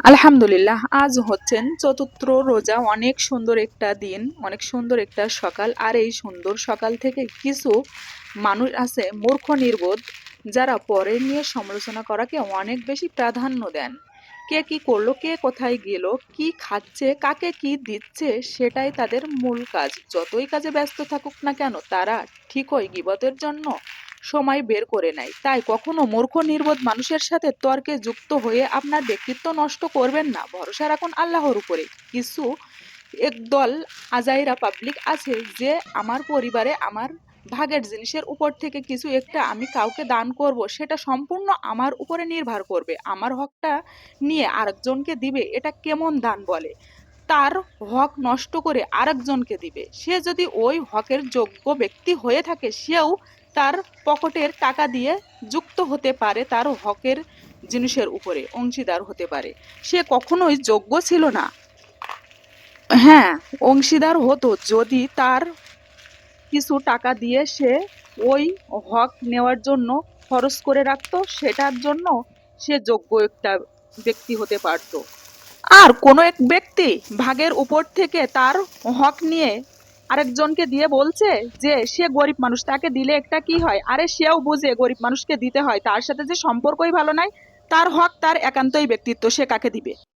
আলহামদুলিল্লাহ, আজ হচ্ছেন চতুর্থ রোজা। অনেক সুন্দর একটা দিন, অনেক সুন্দর একটা সকাল। আর এই সুন্দর সকাল থেকে কিছু মানুষ আছে মূর্খ নির্বোধ, যারা পরের নিয়ে সমালোচনা করাকে অনেক বেশি প্রাধান্য দেন। কে কি করলো, কে কোথায় গেল, কি খাচ্ছে, কাকে কি দিচ্ছে, সেটাই তাদের মূল কাজ। যতই কাজে ব্যস্ত থাকুক না কেন, তারা ঠিকই গীবতের জন্য সময় বের করে নেয়। তাই কখনো মূর্খ নির্বোধ মানুষের সাথে তর্কে যুক্ত হয়ে আপনার ব্যক্তিত্ব নষ্ট করবেন না। ভরসা রাখুন আল্লাহর উপরে। কিছু একদল আজাইরা পাবলিক আছে যে আমার পরিবারে আমার ভাগের জিনিসের উপর থেকে কিছু একটা আমি কাউকে দান করব, সেটা সম্পূর্ণ আমার উপরে নির্ভর করবে। আমার হকটা নিয়ে আরেকজনকে দিবে, এটা কেমন দান বলে? তার হক নষ্ট করে আরেকজনকে দিবে। সে যদি ওই হকের যোগ্য ব্যক্তি হয়ে থাকে, সেও তার পকেটের টাকা দিয়ে যুক্ত হতে পারে, তার হকের জিনিসের উপরে অংশীদার হতে পারে। সে কখনোই যোগ্য ছিল না। হ্যাঁ, অংশীদার হতো যদি তার কিছু টাকা দিয়ে সে ওই হক নেওয়ার জন্য খরচ করে রাখতো, সেটার জন্য সে যোগ্য একটা ব্যক্তি হতে পারতো। আর কোনো এক ব্যক্তি ভাগের উপর থেকে তার হক নিয়ে আরেকজনকে দিয়ে বলছে যে সে গরিব মানুষ, তাকে দিলে একটা কি হয়? আরে সেও বুঝে গরিব মানুষকে দিতে হয়, তার সাথে যে সম্পর্কই ভালো নাই, তার হক তার একান্তই ব্যক্তিত্ব, সে কাকে দিবে?